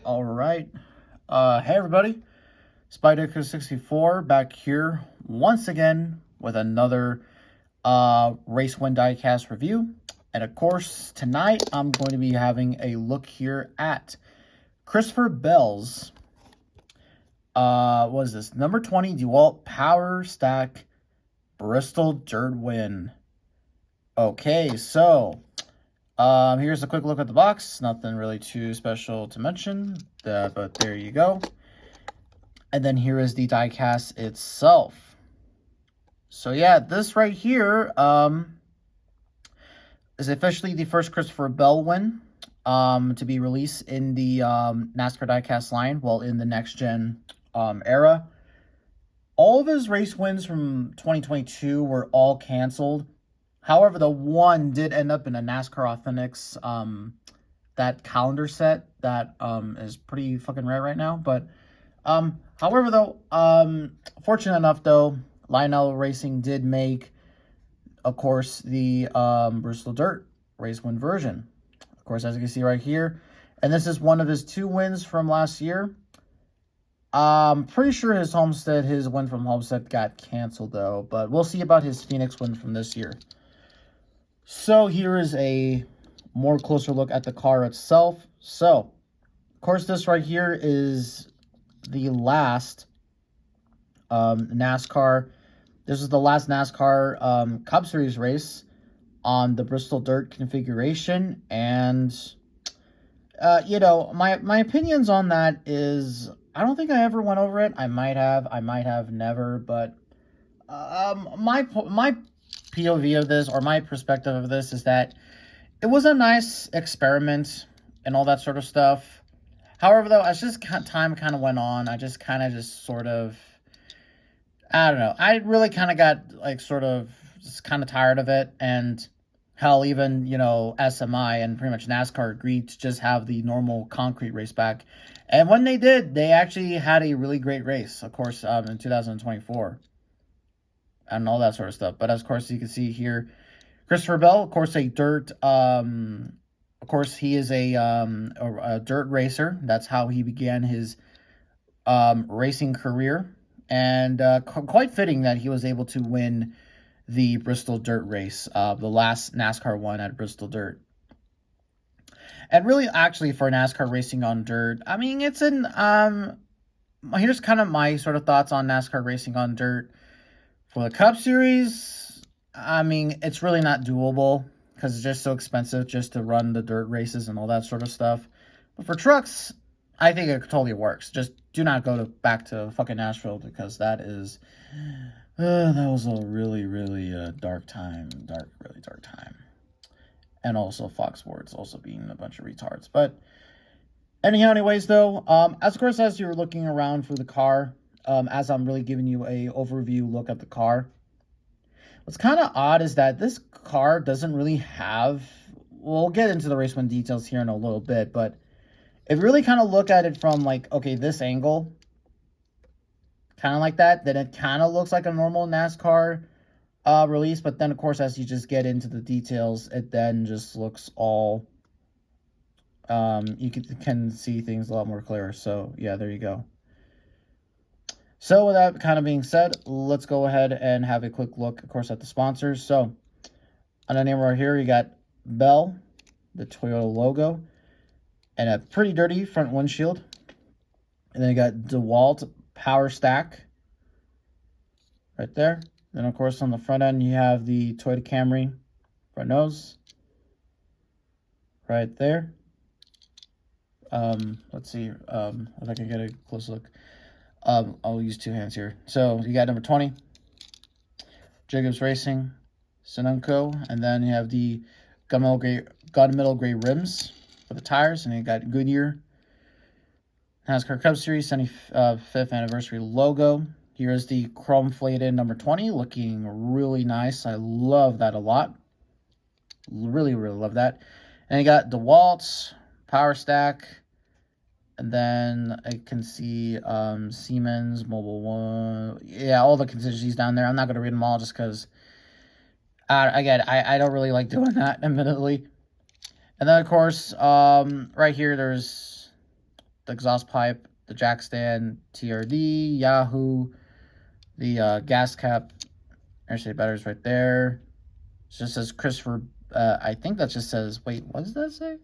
All right. Hey everybody, Spider64 back here once again with another race win diecast review. And of course, tonight I'm going to be having a look here at Christopher Bell's what is this? Number 20 DeWalt Power Stack Bristol Dirt Win. Okay, so here's a quick look at the box. Nothing really too special to mention, but there you go. And then here is the diecast itself. So yeah, this right here is officially the first Christopher Bell win to be released in the NASCAR diecast line, well, in the next-gen era. All of his race wins from 2022 were all canceled. However, the one did end up in a NASCAR Authentics, that calendar set that is pretty fucking rare right now. But however, though, fortunate enough, though, Lionel Racing did make, of course, the Bristol Dirt race win version. Of course, as you can see right here. And this is one of his 2 wins from last year. I'm pretty sure his win from Homestead got canceled, though. But we'll see about his Phoenix win from this year. So here is a more closer look at the car itself. So, of course, this right here is the last NASCAR. This is the last NASCAR Cup Series race on the Bristol Dirt configuration. And, you know, my opinions on that is, I don't think I ever went over it. I might have never. But my POV of this, or my perspective of this, is that it was a nice experiment and all that sort of stuff. However, though, as just time kind of went on, I just kind of sort of, I don't know. I really kind of got, like, sort of just kind of tired of it. And hell, even, you know, SMI and pretty much NASCAR agreed to just have the normal concrete race back. And when they did, they actually had a really great race, of course, in 2024. And all that sort of stuff. But of course, you can see here, Christopher Bell, of course, a dirt, of course, he is a dirt racer. That's how he began his racing career. And quite fitting that he was able to win the Bristol Dirt race, the last NASCAR one at Bristol Dirt. And really, actually, for NASCAR racing on dirt, I mean, it's here's kind of my sort of thoughts on NASCAR racing on dirt. For the Cup Series, I mean, it's really not doable because it's just so expensive just to run the dirt races and all that sort of stuff. But for trucks, I think it totally works. Just do not go back to fucking Nashville, because that is, that was a really, really dark time. Really dark time. And also Fox Sports also being a bunch of retards. But anyways, though, of course, as you're looking around for the car, as I'm really giving you a overview look at the car, what's kind of odd is that this car doesn't really have, we'll get into the race win details here in a little bit, but if you really kind of look at it from, like, okay, this angle, kind of like that, then it kind of looks like a normal NASCAR release. But then, of course, as you just get into the details, it then just looks all, you can see things a lot more clear. So yeah, there you go. So with that kind of being said, let's go ahead and have a quick look, of course, at the sponsors. So on the name right here, you got Bell, the Toyota logo, and a pretty dirty front windshield. And then you got DeWalt Power Stack right there. Then, of course, on the front end, you have the Toyota Camry front nose right there. Let's see if I can get a close look. I'll use 2 hands here. So you got number 20, Jacobs Racing, Sunoco, and then you have the gunmetal gray rims for the tires, and you got Goodyear NASCAR Cup Series 75th anniversary logo. Here's the chrome plated number 20, looking really nice. I love that a lot. Really, really love that. And you got DeWalt Power Stack. And then I can see Siemens, Mobile One. Yeah, all the contingencies down there. I'm not going to read them all just because, again, I don't really like doing that, admittedly. And then, of course, right here, there's the exhaust pipe, the jack stand, TRD, Yahoo, the gas cap, air state batteries right there. It just says Christopher, I think that just says, wait, what does that say?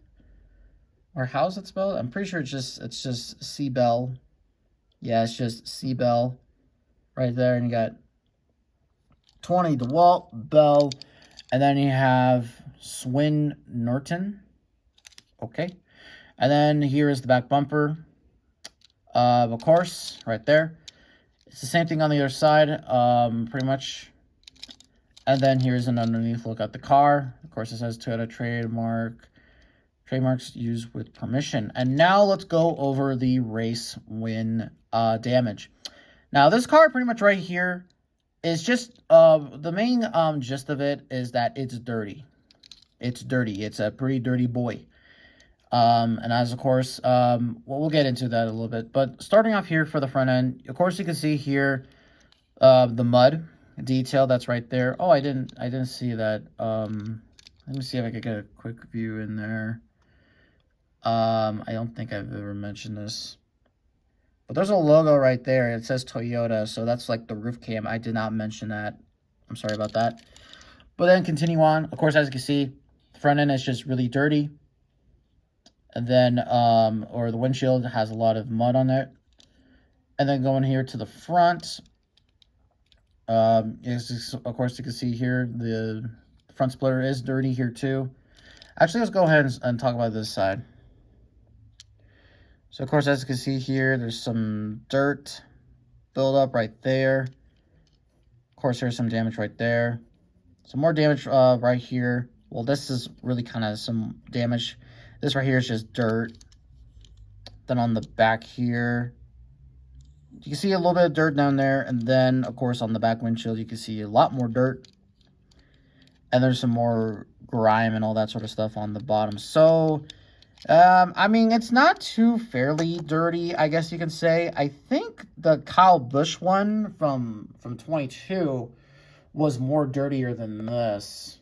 Or how's it spelled? I'm pretty sure it's just CBell. Yeah, it's just CBell right there. And you got 20 DeWalt, Bell, and then you have Swin Norton. Okay. And then here is the back bumper. Of course, right there. It's the same thing on the other side, pretty much. And then here's an underneath look at the car. Of course, it says Toyota trademarks used with permission. And now let's go over the race win damage. Now, this car pretty much right here is just, the main gist of it is that it's dirty. It's dirty. It's a pretty dirty boy. And as of course, we'll get into that a little bit. But starting off here for the front end, of course, you can see here the mud detail that's right there. Oh, I didn't see that. Let me see if I could get a quick view in there. I don't think I've ever mentioned this, but there's a logo right there. It says Toyota, so that's like the roof cam. I did not mention that. I'm sorry about that. But then continue on. Of course, as you can see, the front end is just really dirty. And then, or the windshield has a lot of mud on it. And then going here to the front, of course, you can see here, the front splitter is dirty here too. Actually, let's go ahead and talk about this side. So, of course, as you can see here, there's some dirt buildup right there. Of course, there's some damage right there. Some more damage right here. Well, this is really kind of some damage. This right here is just dirt. Then on the back here, you can see a little bit of dirt down there. And then, of course, on the back windshield, you can see a lot more dirt. And there's some more grime and all that sort of stuff on the bottom. So, I mean, it's not too fairly dirty, I guess you can say. I think the Kyle Busch one from 22 was more dirtier than this.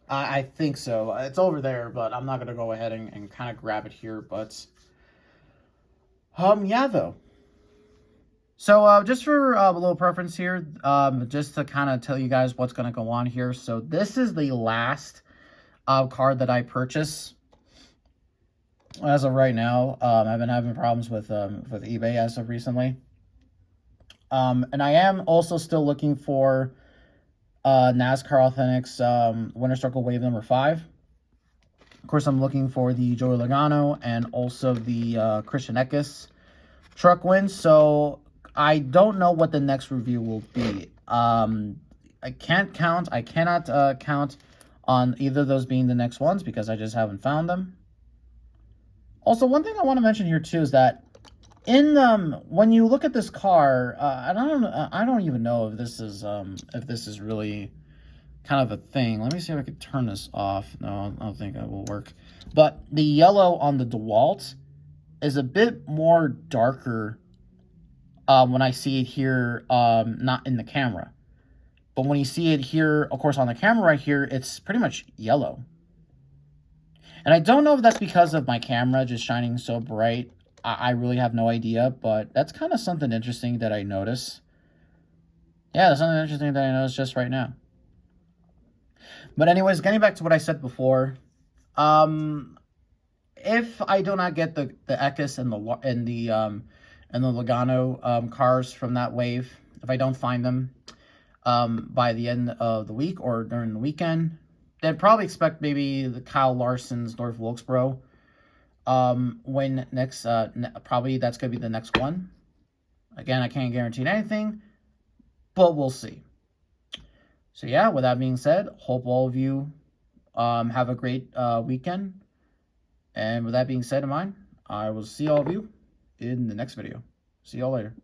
I think so. It's over there, but I'm not going to go ahead and kind of grab it here. But, yeah, though. So, just for a little preference here, just to kind of tell you guys what's going to go on here. So, this is the last car that I purchased. As of right now, I've been having problems with eBay as of recently. And I am also still looking for NASCAR Authentics Winter Circle Wave number 5. Of course, I'm looking for the Joey Logano and also the Christian Eckes truck win. So I don't know what the next review will be. I cannot count on either of those being the next ones because I just haven't found them. Also, one thing I want to mention here too is that when you look at this car, I don't even know if this is really kind of a thing. Let me see if I could turn this off. No, I don't think that will work. But the yellow on the DeWalt is a bit more darker when I see it here, not in the camera. But when you see it here, of course, on the camera right here, it's pretty much yellow. And I don't know if that's because of my camera just shining so bright. I really have no idea, but that's kind of something interesting that I notice. Yeah, that's something interesting that I noticed just right now. But anyways, getting back to what I said before, if I do not get the Eckes and the Logano cars from that wave, if I don't find them by the end of the week or during the weekend, then probably expect maybe the Kyle Larson's North Wilkesboro win next. Probably that's going to be the next one. Again, I can't guarantee anything, but we'll see. So yeah, with that being said, hope all of you have a great weekend. And with that being said in mind, I will see all of you in the next video. See y'all later.